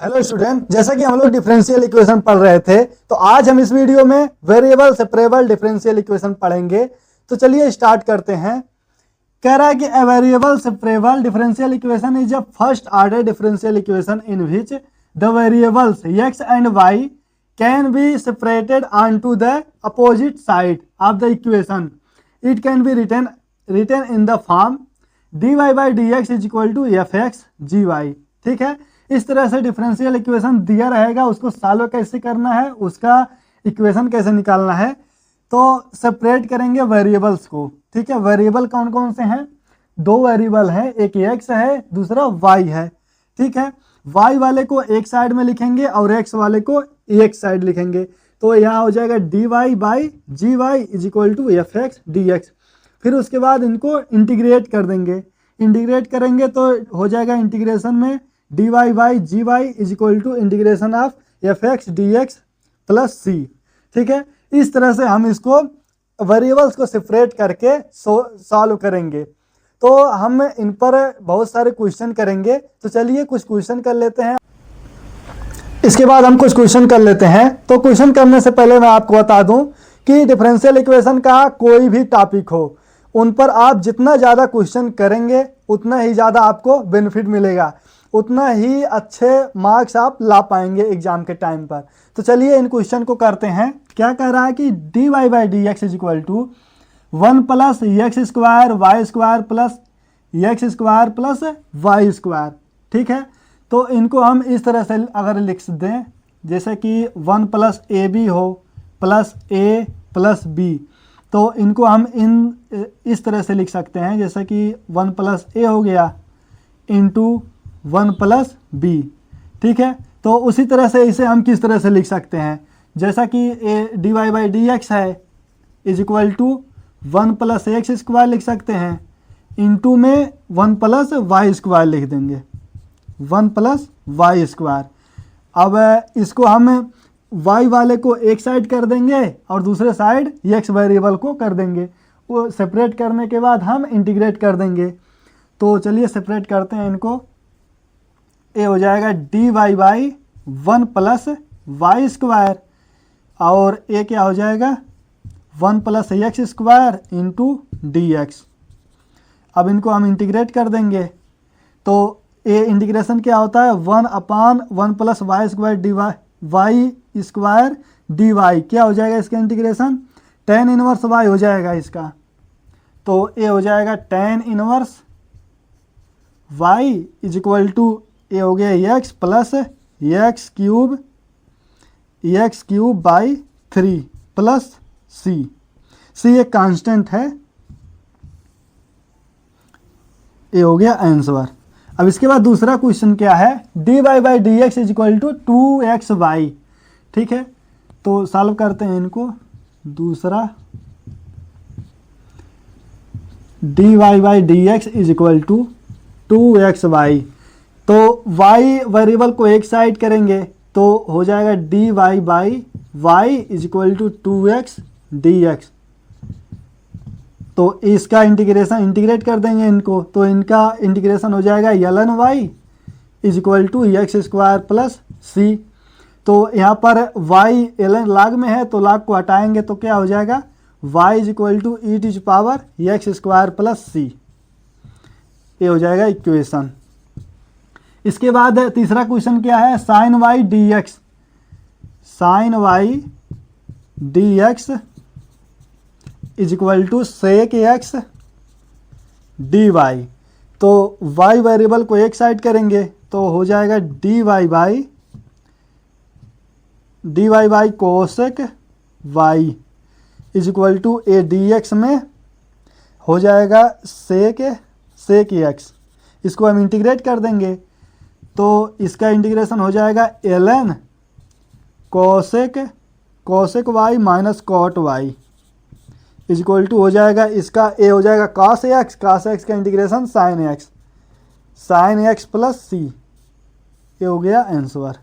Hello student, जैसा कि हम लोग डिफरेंशियल इक्वेशन पढ़ रहे थे, तो आज हम इस वीडियो में वेरिएबल सेपरेबल डिफरेंशियल इक्वेशन पढ़ेंगे। तो चलिए स्टार्ट करते हैं। कह रहा है कि a variable separable differential equation is a first order differential equation in which the variables x and y can be separated on to the opposite side of the equation. It can be written in the form dy by dx is equal to fx gy। ठीक है, इस तरह से differential equation दिया रहेगा, उसको solve कैसे करना है, उसका इक्वेशन कैसे निकालना है। तो सेपरेट करेंगे वेरिएबल्स को। ठीक है, वेरिएबल कौन कौन से हैं? दो वेरिएबल है, एक x है, दूसरा y है। ठीक है, y वाले को एक साइड में लिखेंगे और x वाले को एक साइड लिखेंगे। तो यहाँ हो जाएगा dy by g y is equal to f x d x. फिर उसके बाद इनको इंटीग्रेट कर देंगे। इंटीग्रेट करेंगे तो हो जाएगा इंटीग्रेशन में dy by g y is equal to integration of f x d x plus c. ठीक है, इस तरह से हम इसको वेरिएबल्स को सेपरेट करके सॉल्व करेंगे। तो हम इन पर बहुत सारे क्वेश्चन करेंगे। तो चलिए कुछ क्वेश्चन कर लेते हैं, इसके बाद हम कुछ क्वेश्चन कर लेते हैं। तो क्वेश्चन करने से पहले मैं आपको बता दूं कि डिफरेंशियल इक्वेशन का कोई भी टॉपिक हो, उन पर आप जितना ज़्यादा क्वेश्चन करेंगे उतना ही ज़्यादा आपको बेनिफिट मिलेगा, उतना ही अच्छे मार्क्स आप ला पाएंगे एग्जाम के टाइम पर। तो चलिए इन क्वेश्चन को करते हैं। क्या कह रहा है कि dy by d x is equal to 1 plus x square y square plus x square plus y square. ठीक है, तो इनको हम इस तरह से अगर लिख दें, जैसे कि 1 प्लस ए बी हो प्लस ए प्लस बी, तो इनको हम इस तरह से लिख सकते हैं, जैसे कि 1 प्लस ए हो गया इंटू 1 प्लस बी। ठीक है, तो उसी तरह से इसे हम किस तरह से लिख सकते हैं, जैसा कि dy बाई डी एक्स है is equal to 1 plus x square लिख सकते हैं, इंटू में 1 प्लस वाई स्क्वायर लिख देंगे, 1 प्लस वाई स्क्वायर। अब इसको हम y वाले को एक साइड कर देंगे और दूसरे साइड x वेरिएबल को कर देंगे। वो सेपरेट करने के बाद हम इंटीग्रेट कर देंगे। तो चलिए सेपरेट करते हैं इनको। ये हो जाएगा dy by 1 plus y square और ये क्या हो जाएगा 1 plus x square into d x. अब इनको हम इंटीग्रेट कर देंगे। तो ये इंटीग्रेशन क्या होता है 1 upon 1 plus y square d y square d y. क्या हो जाएगा इसका इंटीग्रेशन tan इनवर्स y हो जाएगा इसका। तो ये हो जाएगा tan inverse y is equal to ये हो गया x plus x cube by 3 plus c एक कांस्टेंट है। ये हो गया आंसर। अब इसके बाद दूसरा क्वेश्चन क्या है, dy by d x is equal to 2xy। ठीक है, तो सॉल्व करते हैं इनको। दूसरा dy by d x is equal to 2xy। तो y वेरिएबल को एक साइड करेंगे तो हो जाएगा dy by y is equal to 2x dx। तो इसका इंटीग्रेट कर देंगे इनको, तो इनका इंटीग्रेशन हो जाएगा ln y is equal to x square plus c. तो यहाँ पर y ln log में है तो log को हटाएंगे तो क्या हो जाएगा y is equal to e to power x square plus सी। ये हो जाएगा इक्वेशन। इसके बाद तीसरा क्वेश्चन क्या है, sine y d x is equal to sec x d y. तो y वेरिएबल को एक साइड करेंगे तो हो जाएगा dy by cosec y is equal to a d x में हो जाएगा सेक एक्स। इसको हम इंटीग्रेट कर देंगे तो इसका इंटीग्रेशन हो जाएगा ln cosec y minus cot y is equal to हो जाएगा इसका ए हो जाएगा cos x का इंटीग्रेशन साइन एक्स प्लस सी। ये हो गया आंसर।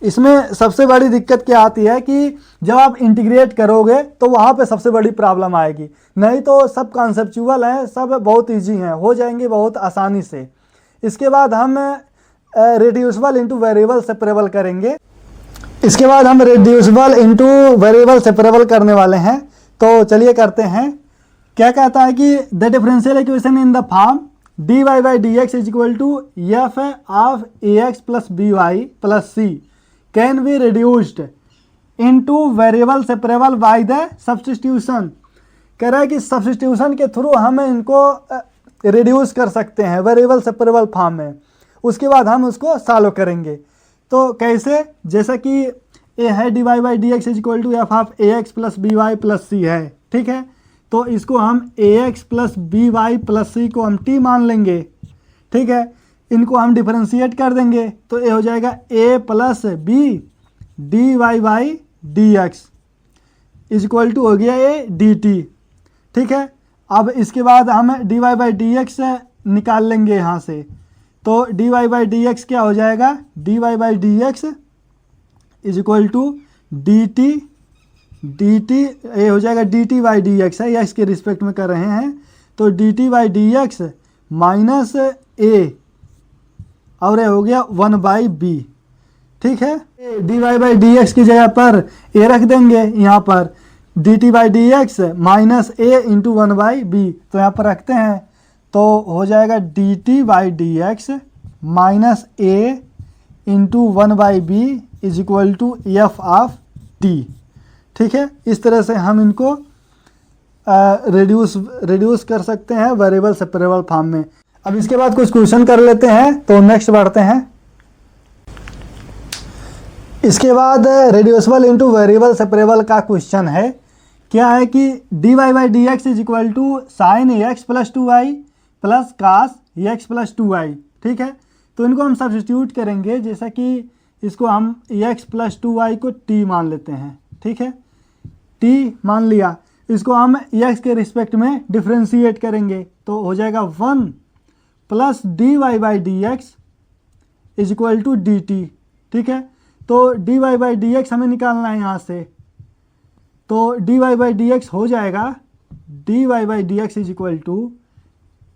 इसमें सबसे बड़ी दिक्कत क्या आती है कि जब आप इंटीग्रेट करोगे तो वहाँ पे सबसे बड़ी प्रॉब्लम आएगी, नहीं तो सब कॉन्सेप्चुअल हैं, सब बहुत इजी हैं, हो जाएंगे बहुत आसानी से। इसके बाद हम रिड्यूसिबल इंटू वेरिएबल सेपरेबल करेंगे। इसके बाद हम रिड्यूसिबल इंटू वेरिएबल सेपरेबल करने वाले हैं। तो चलिए करते हैं। क्या कहता है कि the differential equation in the form dy by d x is equal to f of a x plus b y plus c can be reduced into variable separable by the substitution. कह रहा है कि substitution के through हम इनको reduce कर सकते हैं वेरिएबल सेपरेबल फॉर्म में। उसके बाद हम उसको सॉल्व करेंगे। तो कैसे, जैसा कि ए है d y by d x is equal to f of a x plus b y plus c है, ठीक है। तो इसको हम a x plus b y plus c को हम टी मान लेंगे, ठीक है। इनको हम डिफरेंशिएट कर देंगे तो ये हो जाएगा a plus b d y by d x is equal to हो गया ए डी टी, ठीक है। अब इसके बाद हम d y by d x निकाल लेंगे यहाँ से। तो d y by d x क्या हो जाएगा, d y by d x is equal to d t ये हो जाएगा d t by d x है, एक्स के रिस्पेक्ट में कर रहे हैं। तो d t by d x minus a और ये हो गया 1 बाई बी, ठीक है। D y by d x की जगह पर ए रख देंगे यहाँ पर, d t by d x minus a into 1 by b. तो यहाँ पर रखते हैं तो हो जाएगा d t by d x minus a into 1 by b is equal to f of t, ठीक है। इस तरह से हम इनको रिड्यूस कर सकते हैं वेरिएबल सेपरेबल फॉर्म में। अब इसके बाद कुछ क्वेश्चन कर लेते हैं। तो नेक्स्ट बढ़ते हैं। इसके बाद रिड्यूसिबल इंटू वेरिएबल सेपरेबल का क्वेश्चन है। क्या है कि d y by d x is equal to sine a x plus 2y plus cos x plus 2y, ठीक है। तो इनको हम सब्स्टिट्यूट करेंगे, जैसा कि इसको हम एक्स प्लस 2y को टी मान लेते हैं, ठीक है। टी मान लिया, इसको हम एक्स के रिस्पेक्ट में डिफ्रेंशिएट करेंगे तो हो जाएगा 1 plus d y by d x is equal to d t, ठीक है। तो d y by d x हमें निकालना है यहाँ से। तो d y by d x हो जाएगा d y by d x is equal to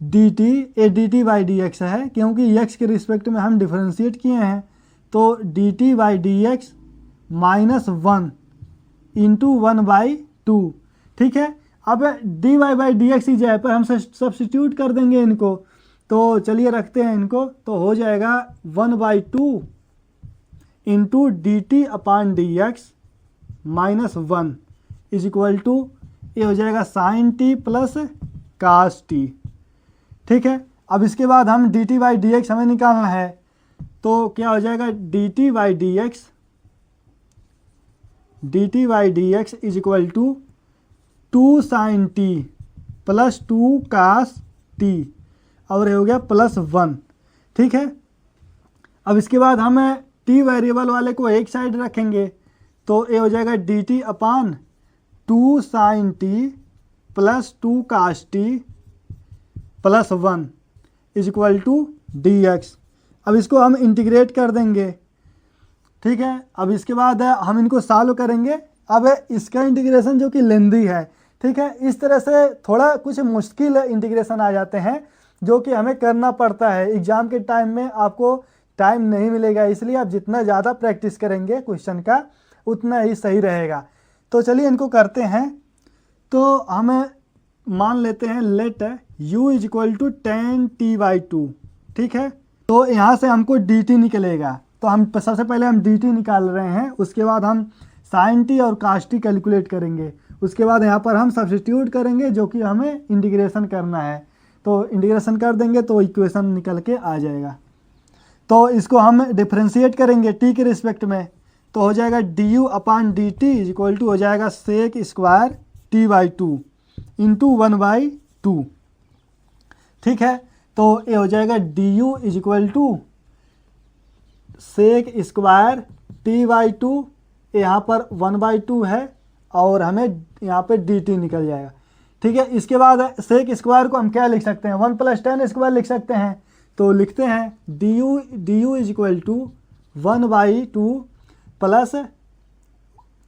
d t, a d t by d x है क्योंकि एक्स के रिस्पेक्ट में हम डिफ्रेंशिएट किए हैं। तो d t by d x minus 1 into 1 by 2, ठीक है। अब d y by d x की जगह पर हम सब्स्टिट्यूट कर देंगे इनको। तो चलिए रखते हैं इनको। तो हो जाएगा 1 by 2 into d t upon d x minus 1 is equal to ये हो जाएगा sine t plus cos t, ठीक है। अब इसके बाद हम d t by d x हमें निकालना है। तो क्या हो जाएगा d t by d x is equal to 2 sine t plus 2 cos t और ये हो गया प्लस 1, ठीक है। अब इसके बाद हम टी वेरिएबल वाले को एक साइड रखेंगे तो ये हो जाएगा d t upon 2 sine t plus 2 cos t plus 1 is equal to d x. अब इसको हम इंटीग्रेट कर देंगे, ठीक है। अब इसके बाद हम इनको सॉल्व करेंगे। अब इसका इंटीग्रेशन जो कि लेंदी है, ठीक है। इस तरह से थोड़ा कुछ मुश्किल इंटीग्रेशन आ जाते हैं जो कि हमें करना पड़ता है। एग्ज़ाम के टाइम में आपको टाइम नहीं मिलेगा, इसलिए आप जितना ज़्यादा प्रैक्टिस करेंगे क्वेश्चन का उतना ही सही रहेगा। तो चलिए इनको करते हैं। तो हमें मान लेते हैं let u is equal to 10t/2, ठीक है। तो यहाँ से हमको dt निकलेगा। तो हम सबसे पहले हम dt निकाल रहे हैं, उसके बाद हम sin t और cos t कैलकुलेट करेंगे। उसके बाद यहाँ पर हम सब्स्टिट्यूट करेंगे जो कि हमें इंटीग्रेशन करना है। तो इंटीग्रेशन कर देंगे तो इक्वेशन निकल के आ जाएगा। तो इसको हम डिफ्रेंशिएट करेंगे t के रिस्पेक्ट में। तो हो जाएगा du upon d t is equal to हो जाएगा सेक स्क्वायर t/2 इंटू 1/2, ठीक है। तो ये हो जाएगा du is equal to sec square t/2, यहाँ पर 1/2 है और हमें यहाँ पे dt निकल जाएगा, ठीक है। इसके बाद सेक स्क्वायर को हम क्या लिख सकते हैं, 1 + tan स्क्वायर लिख सकते हैं। तो लिखते हैं du is equal to 1/2 plus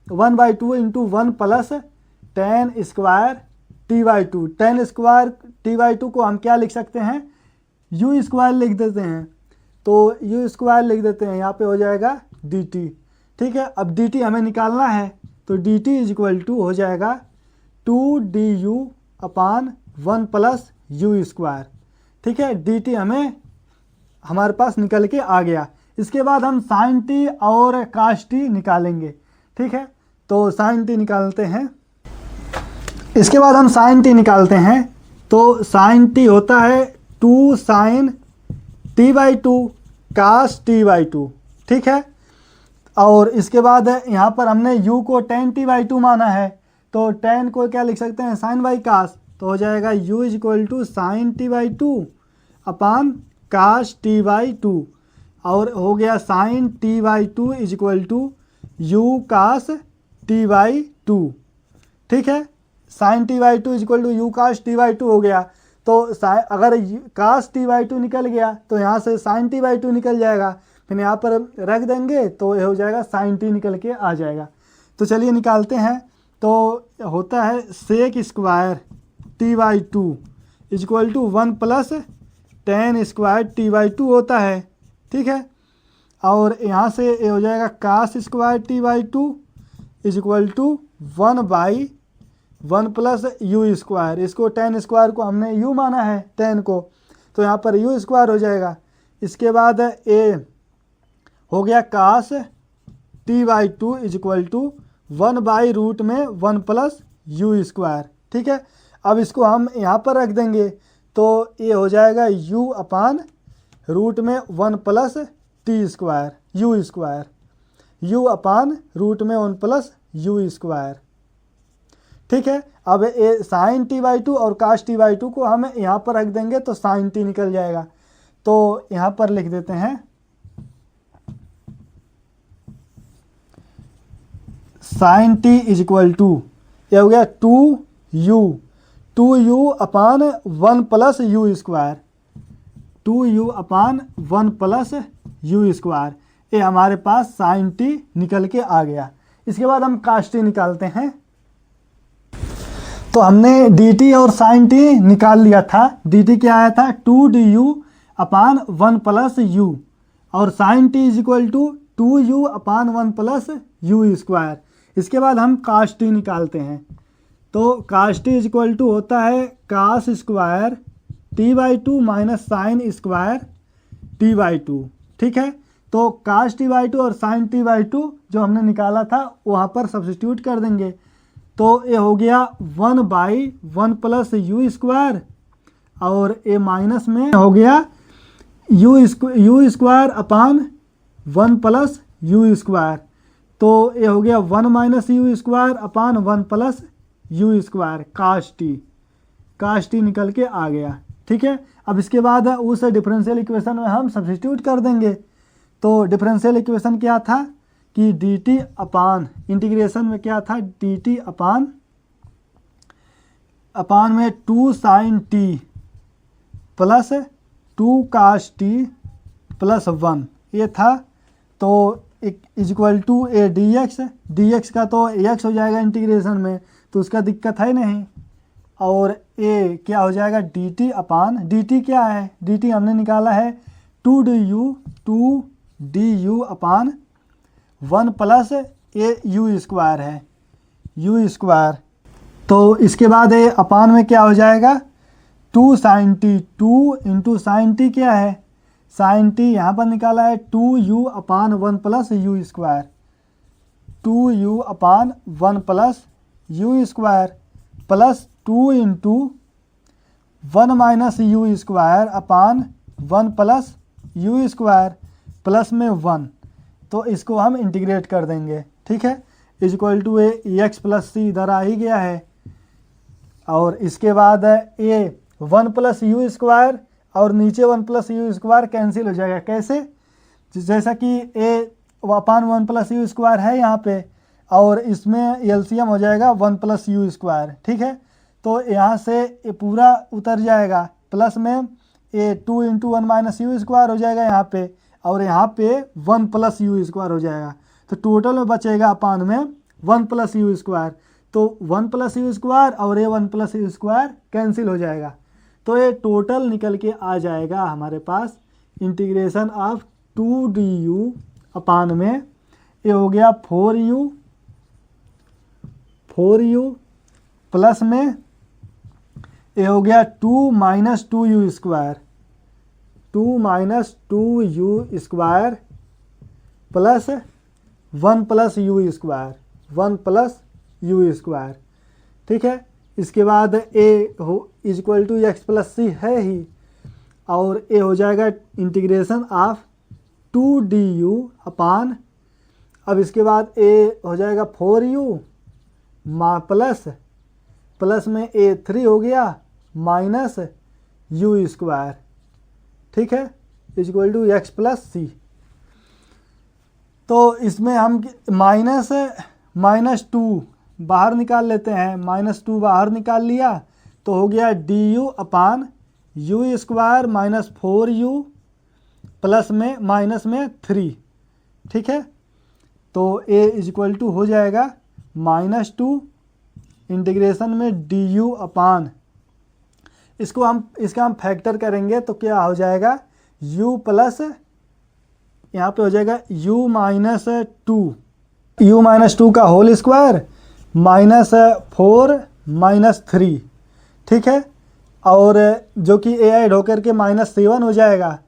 1/2 into 1 plus tan square t/2। tan square t/2 को हम क्या लिख सकते हैं, u स्क्वायर लिख देते हैं। तो यू स्क्वायर लिख देते हैं, यहाँ पे हो जाएगा डी टी। ठीक है, अब डी टी हमें निकालना है, तो d t is equal to हो जाएगा 2 du/1 प्लस यू स्क्वायर। ठीक है, डी टी हमारे पास निकल के आ गया। इसके बाद हम साइन टी और काश टी निकालेंगे। ठीक है, तो साइन टी निकालते हैं। इसके बाद हम साइन टी निकालते हैं, तो साइन टी होता है 2 sin t/2 cos t/2। ठीक है, और इसके बाद यहाँ पर हमने u को tan t/2 माना है, तो tan को क्या लिख सकते हैं, sin बाई cos। तो हो जाएगा u is equal to sine t/2 upon cos t/2, और हो गया sin t/2 is equal to u cos t/2। ठीक है, sin t/2 is equal to u cos t/2 हो गया। तो अगर cos t/2 निकल गया तो यहाँ से sin t/2 निकल जाएगा, फिर यहाँ पर रख देंगे तो ये हो जाएगा sin t निकल के आ जाएगा। तो चलिए निकालते हैं। तो होता है sec square t/2 is equal to 1 plus tan square t/2 होता है। ठीक है, और यहाँ से ये हो जाएगा cos square t/2 is equal to 1/1 plus u square. इसको tan स्क्वायर को हमने u माना है, tan को, तो यहाँ पर यू स्क्वायर हो जाएगा। इसके बाद a हो गया cos t/2 is equal to 1/√1 plus u square. ठीक है, अब इसको हम यहाँ पर रख देंगे, तो ये हो जाएगा u/√1 plus T square you square, u/√1 plus u square. ठीक है, अब ये साइन t/2 और cos t/2 को हम यहाँ पर रख देंगे तो साइन t निकल जाएगा। तो यहाँ पर लिख देते हैं sine t is equal to, ये हो गया 2u/1 plus u square, 2u/1 plus u square. ये हमारे पास साइन t निकल के आ गया। इसके बाद हम cos t निकालते हैं। तो हमने dt और साइन t निकाल लिया था। dt क्या आया था 2du/1 प्लस u, और sine t is equal to 2u/1 plus u square. इसके बाद हम cos t निकालते हैं। तो cos t is equal to होता है cos square t/2 minus sine square t/2। ठीक है, तो cos t/2 और sin t/2 जो हमने निकाला था वहाँ पर सब्सिट्यूट कर देंगे। तो ये हो गया 1/1 प्लस यू स्क्वायर, और ये माइनस में हो गया you square upon 1 plus u square. तो ये हो गया 1 minus you square upon 1 plus u square cos t निकल के आ गया। ठीक है, अब इसके बाद उस डिफरेंशियल इक्वेशन में हम सब्सिट्यूट कर देंगे। तो डिफरेंशियल इक्वेशन क्या था कि dt अपान इंटीग्रेशन में क्या था, dt अपान में 2 sin t plus 2 cos t plus 1 ये था। तो is equal to a dx का तो x हो जाएगा इंटीग्रेशन में, तो उसका दिक्कत है नहीं। और a क्या हो जाएगा dt अपान, dt क्या है, dt हमने निकाला है 2du upon 1 plus A you square है, यू स्क्वायर। तो इसके बाद ये अपान में क्या हो जाएगा 2 sin t, 2 into sine T क्या है, साइन टी यहाँ पर निकाला है 2u/1 plus u square, 2u/1 plus u square plus 2 into 1 minus you square upon 1 plus u square plus में 1। तो इसको हम इंटीग्रेट कर देंगे। ठीक है, is equal to a x plus c इधर आ ही गया है। और इसके बाद ए 1 प्लस यू स्क्वायर और नीचे 1 प्लस यू स्क्वायर कैंसिल हो जाएगा। कैसे, जैसा कि ए अपान 1 प्लस यू स्क्वायर है यहाँ पे, और इसमें एलसीएम हो जाएगा 1 प्लस यू स्क्वायर। ठीक है, तो यहाँ से ये पूरा उतर जाएगा, प्लस में ये 2 इंटू 1 माइनस यू स्क्वायर हो जाएगा यहाँ पे, और यहाँ पे 1 प्लस यू स्क्वायर हो जाएगा। तो टोटल में बचेगा अपान में 1 प्लस यू स्क्वायर। तो 1 प्लस यू स्क्वायर और ये 1 प्लस यू स्क्वायर कैंसिल हो जाएगा। तो ये टोटल निकल के आ जाएगा हमारे पास इंटीग्रेशन ऑफ 2du अपान में ये हो गया 4u प्लस में ये हो गया 2 minus 2u square, 2 minus 2u square plus 1 plus u square, 1 plus u square. ठीक है, इसके बाद a हो equal to x plus c है ही, और a हो जाएगा इंटीग्रेशन ऑफ 2du अपान, अब इसके बाद a हो जाएगा 4u प्लस में a 3 हो गया माइनस u स्क्वायर। ठीक है, equal to x plus c. तो इसमें हम -2 बाहर निकाल लेते हैं, -2 बाहर निकाल लिया तो हो गया du अपान u square minus 4u plus में माइनस में 3। ठीक है, तो a इक्वल टू हो जाएगा -2 इंटीग्रेशन में du अपान, इसका हम फैक्टर करेंगे तो क्या हो जाएगा u प्लस, यहाँ पे हो जाएगा u माइनस 2 का होल स्क्वायर -4 -3। ठीक है, और जो कि a ऐड होकर के -7 हो जाएगा,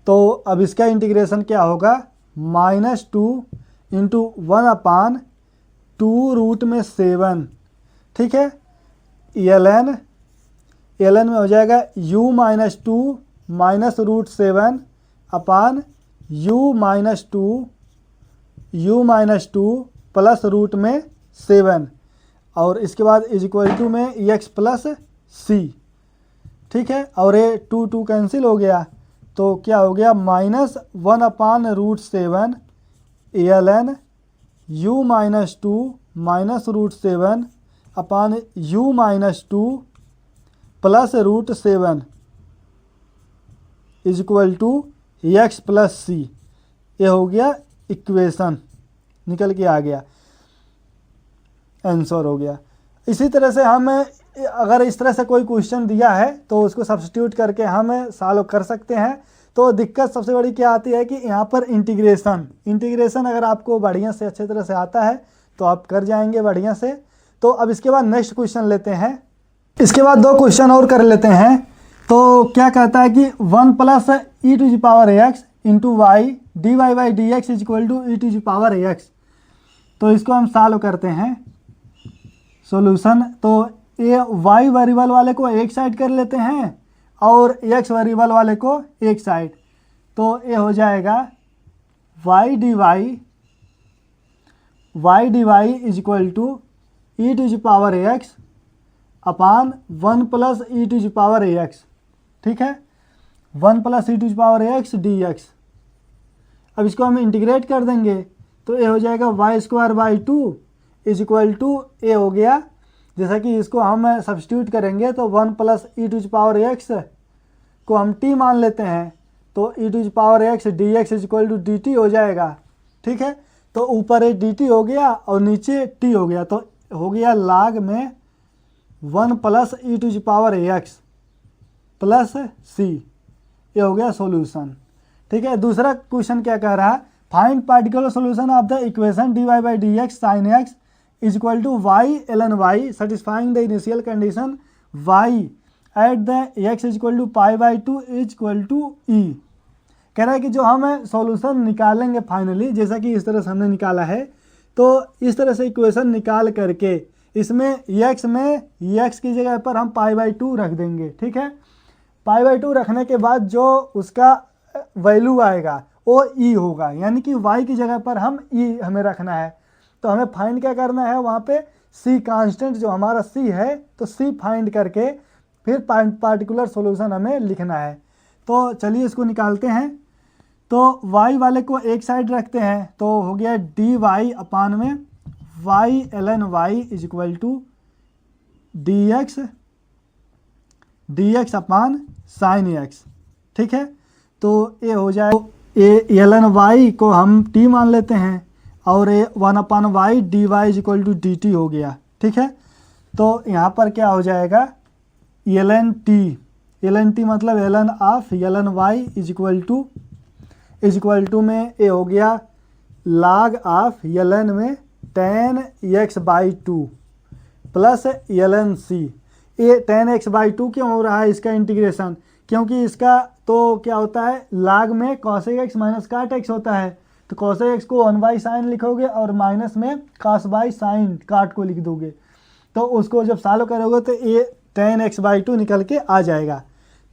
तो अब इसका इंटीग्रेशन क्या होगा -2 इंटू 1 अपान 2 रूट में 7। ठीक है, ln में हो जाएगा u minus 2 minus root 7 upon u minus 2 plus root में 7, और इसके बाद इज इक्वल टू में एक्स प्लस सी। ठीक है, और ये 2 कैंसिल हो गया तो क्या हो गया -1 upon root 7 ln u minus 2 minus root 7 upon u minus 2 plus root 7 is equal to x plus सी। ये हो गया इक्वेशन, निकल के आ गया, आंसर हो गया। इसी तरह से हम अगर इस तरह से कोई क्वेश्चन दिया है तो उसको सब्स्टिट्यूट करके हम सॉल्व कर सकते हैं। तो दिक्कत सबसे बड़ी क्या आती है कि यहाँ पर इंटीग्रेशन अगर आपको बढ़िया से अच्छे तरह से आता है तो आप कर जाएंगे बढ़िया से। तो अब इसके बाद नेक्स्ट क्वेश्चन लेते हैं, इसके बाद 2 क्वेश्चन और कर लेते हैं। तो क्या कहता है कि 1 plus e to ji power x into y d y by d x is equal to e to ji power x. तो इसको हम सॉल्व करते हैं सॉल्यूशन। तो ये वाई वेरिएबल वाले को एक साइड कर लेते हैं और एक्स वेरिएबल वाले को एक साइड, तो ये हो जाएगा y d y is equal to e to ji power x upon 1 plus e to ji power x. ठीक है, 1 plus e to ji power x d x. अब इसको हम इंटीग्रेट कर देंगे तो ये हो जाएगा y square by 2 is equal to a हो गया, जैसा कि इसको हम सब्स्टिट्यूट करेंगे तो 1 plus e to ji power x को हम टी मान लेते हैं, तो e to ji power x d x is equal to d t हो जाएगा। ठीक है, तो ऊपर एक डी टी हो गया और नीचे टी हो गया, तो हो गया log में 1 plus e to ji power x plus सी। ये हो गया सॉल्यूशन। ठीक है, दूसरा क्वेश्चन क्या कह रहा है, find particular solution of the equation d y by d x sine x is equal to y ln y satisfying the initial condition y at the x is equal to pi by 2 is equal to e. कह रहा है कि जो हम solution निकालेंगे finally, जैसा कि इस तरह से हमने निकाला है, तो इस तरह से इक्वेशन निकाल करके इसमें एक्स की जगह पर हम पाई बाई 2 रख देंगे। ठीक है, पाई बाई 2 रखने के बाद जो उसका वैल्यू आएगा वो ई होगा, यानी कि वाई की जगह पर हम ई हमें रखना है। तो हमें फाइंड क्या करना है, वहाँ पे सी कांस्टेंट जो हमारा सी है, तो सी फाइंड करके फिर पार्टिकुलर सॉल्यूशन हमें लिखना है। तो चलिए इसको निकालते हैं। तो y वाले को एक साइड रखते हैं, तो हो गया डी वाई अपान में y ln y is equal to d x upon sine x. ठीक है, तो ये हो जाए, ए ln वाई को हम t मान लेते हैं और ये 1 upon y d y is equal to d t हो गया। ठीक है, तो यहाँ पर क्या हो जाएगा ln t ln t मतलब ln of ln y is equal to में ये हो गया log ऑफ ln में tan x/2 plus ln c। ये tan x/2 क्यों हो रहा है इसका इंटीग्रेशन, क्योंकि इसका तो क्या होता है log में cosec x माइनस काट x होता है, तो cosec x को 1/sin लिखोगे और माइनस में cos/sin काट को लिख दोगे, तो उसको जब सॉल्व करोगे तो ये tan x/2 निकल के आ जाएगा।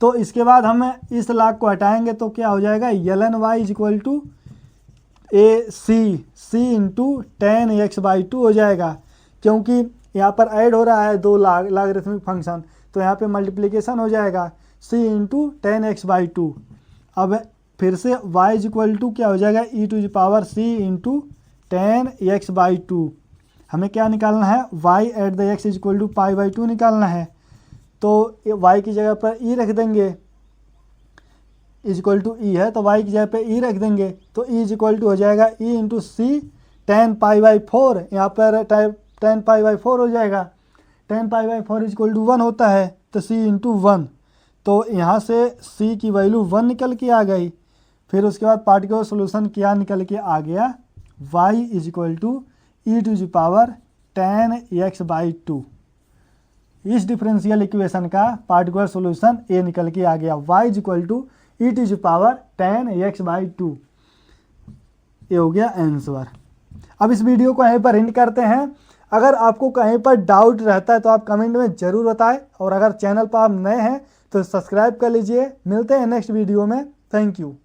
तो इसके बाद हम इस log को हटाएंगे तो क्या हो जाएगा ln y is equal to c into tan x/2 हो जाएगा, क्योंकि यहाँ पर ऐड हो रहा है दो लॉगरिथमिक फंक्शन, तो यहाँ पे मल्टीप्लिकेशन हो जाएगा c इंटू tan x/2। अब फिर से y इज इक्वल टू क्या हो जाएगा e⁻c इंटू tan x/2। हमें क्या निकालना है y at the x is equal to π/2 निकालना है, तो y की जगह पर e रख देंगे, इज इक्वल टू ई है तो y की जगह पे e रख देंगे, तो e इज इक्वल टू हो जाएगा e इंटू सी tan π/4, यहाँ पर tan π/4 हो जाएगा, tan π/4 इज इक्वल टू 1 होता है, तो c इंटू 1, तो यहाँ से c की वैल्यू 1 निकल के आ गई। फिर उसके बाद पार्टिकुलर सोल्यूशन क्या निकल के आ गया y is equal to e⁻ tan x/2। इस डिफरेंशियल इक्वेशन का पार्टिकुलर सोल्यूशन ये निकल के आ गया y is equal to e⁻ tan x/2। ये हो गया आंसर। अब इस वीडियो को यहीं पर एंड करते हैं। अगर आपको कहीं पर डाउट रहता है तो आप कमेंट में ज़रूर बताएं, और अगर चैनल पर आप नए हैं तो सब्सक्राइब कर लीजिए। मिलते हैं नेक्स्ट वीडियो में। Thank you.